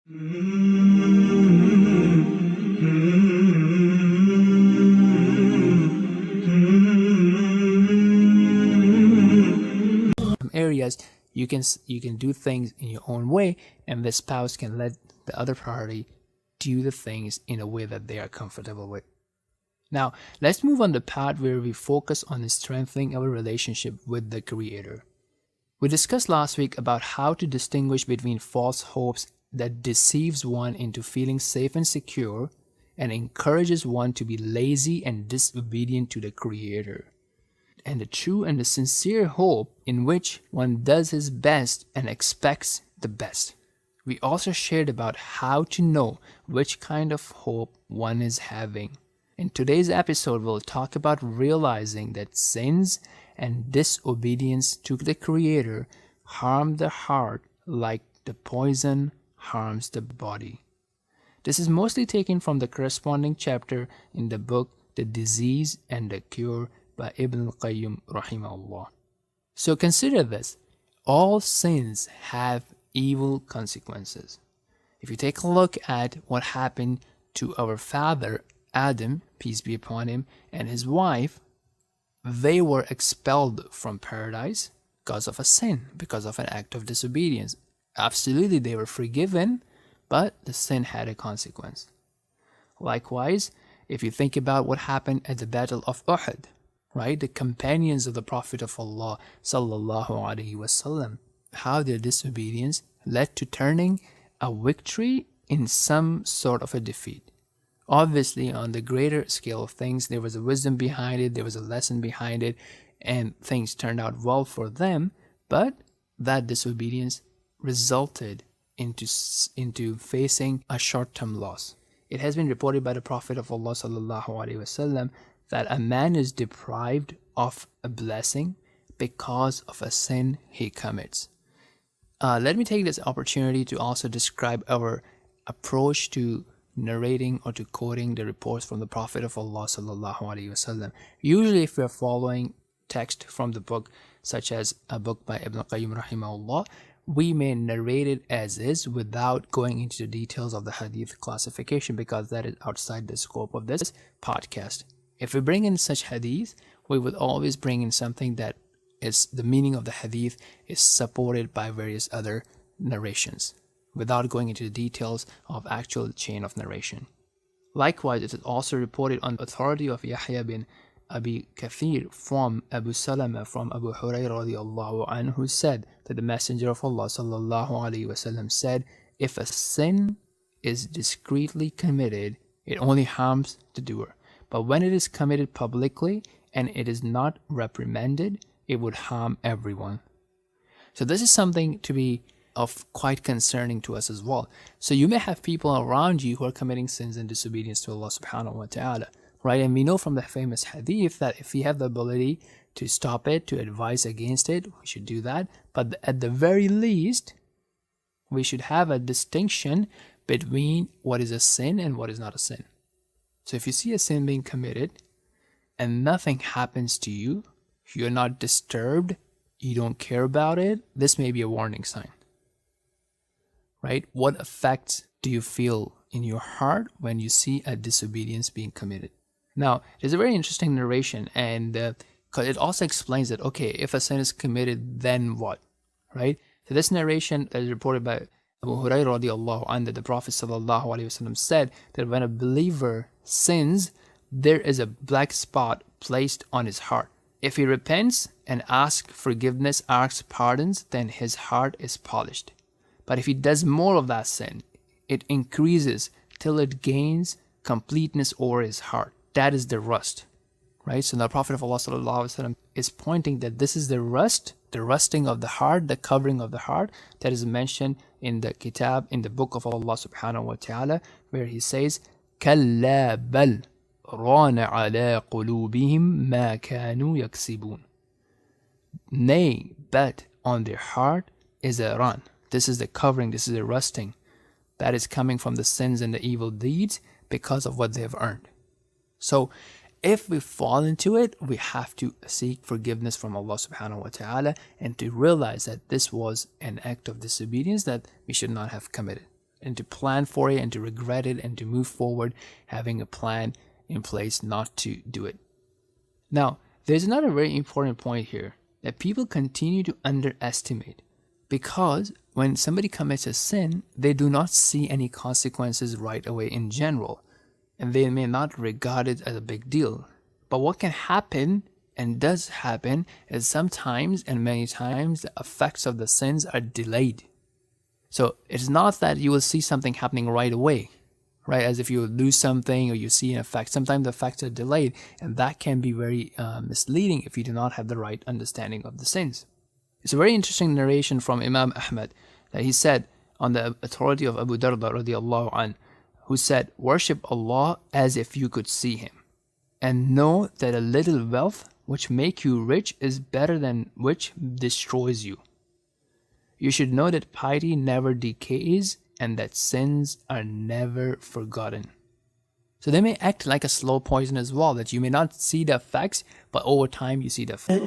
Areas you can do things in your own way, and the spouse can let the other party do the things in a way that they are comfortable with. Now, let's move on the part where we focus on strengthening our relationship with the Creator. We discussed last week about how to distinguish between false hopes that deceives one into feeling safe and secure and encourages one to be lazy and disobedient to the Creator, and the true and the sincere hope in which one does his best and expects the best. We also shared about how to know which kind of hope one is having. In today's episode, we'll talk about realizing that sins and disobedience to the Creator harm the heart like the poison harms the body. This is mostly taken from the corresponding chapter in the book The Disease and the Cure by Ibn al-Qayyim Rahimahullah. So consider this. All sins have evil consequences. If you take a look at what happened to our father Adam, peace be upon him, and his wife, they were expelled from paradise because of a sin, because of an act of disobedience. Absolutely, they were forgiven, but the sin had a consequence. Likewise, if you think about what happened at the Battle of Uhud, right? The companions of the Prophet of Allah, sallallahu alaihi wasallam, how their disobedience led to turning a victory in some sort of a defeat. Obviously, on the greater scale of things, there was a wisdom behind it, there was a lesson behind it, and things turned out well for them, but that disobedience resulted into facing a short-term loss. It has been reported by the Prophet of Allah sallallahu alaihi wasallam that a man is deprived of a blessing because of a sin he commits. Let me take this opportunity to also describe our approach to narrating or to quoting the reports from the Prophet of Allah sallallahu alaihi wasallam. Usually, if we are following text from the book, such as a book by Ibn al-Qayyim Rahimahullah, we may narrate it as is without going into the details of the hadith classification, because that is outside the scope of this podcast. If we bring in such hadith, we would always bring in something that is the meaning of the hadith is supported by various other narrations, without going into the details of actual chain of narration. Likewise, it is also reported on the authority of Yahya bin Abi Kathir from Abu Salama from Abu Hurairah radiallahu anhu said that the Messenger of Allah sallallahu alaihi wasallam said, if a sin is discreetly committed, it only harms the doer. But when it is committed publicly and it is not reprimanded, it would harm everyone. So this is something to be of quite concerning to us as well. So you may have people around you who are committing sins and disobedience to Allah subhanahu wa ta'ala, right? And we know from the famous hadith that if we have the ability to stop it, to advise against it, we should do that. But at the very least, we should have a distinction between what is a sin and what is not a sin. So if you see a sin being committed and nothing happens to you, you're not disturbed, you don't care about it, this may be a warning sign. Right? What effects do you feel in your heart when you see a disobedience being committed? Now, there's a very interesting narration, and because it also explains that, okay, if a sin is committed, then what? Right? So this narration is reported by Abu Hurairah radiallahu anhu, that the Prophet sallallahu alaihi wasallam said that when a believer sins, there is a black spot placed on his heart. If he repents and asks forgiveness, asks pardons, then his heart is polished. But if he does more of that sin, it increases till it gains completeness over his heart. That is the rust, right? So the Prophet of Allah sallallahu alaihi wasallam is pointing that this is the rust, the rusting of the heart, the covering of the heart that is mentioned in the kitab, in the book of Allah subhanahu wa ta'ala, where he says, كَلَّا بَلْ رَانَ عَلَىٰ قُلُوبِهِمْ مَا كَانُوا يَكْسِبُونَ. Nay, but on their heart is a run. This is the covering, this is the rusting that is coming from the sins and the evil deeds because of what they have earned. So if we fall into it, we have to seek forgiveness from Allah subhanahu wa ta'ala and to realize that this was an act of disobedience that we should not have committed. and to plan for it and to regret it and to move forward having a plan in place not to do it. Now, there's another very important point here that people continue to underestimate, because when somebody commits a sin, they do not see any consequences right away in general, and they may not regard it as a big deal. But what can happen and does happen is sometimes and many times the effects of the sins are delayed. So it's not that you will see something happening right away, right? As if you lose something or you see an effect. Sometimes the effects are delayed, and that can be very misleading if you do not have the right understanding of the sins. It's a very interesting narration from Imam Ahmad that he said on the authority of Abu Darda radiallahu anh, who said, "Worship Allah as if you could see Him, and know that a little wealth which make you rich is better than which destroys you. You should know that piety never decays and that sins are never forgotten." So they may act like a slow poison as well, that you may not see the effects, but over time you see the effects.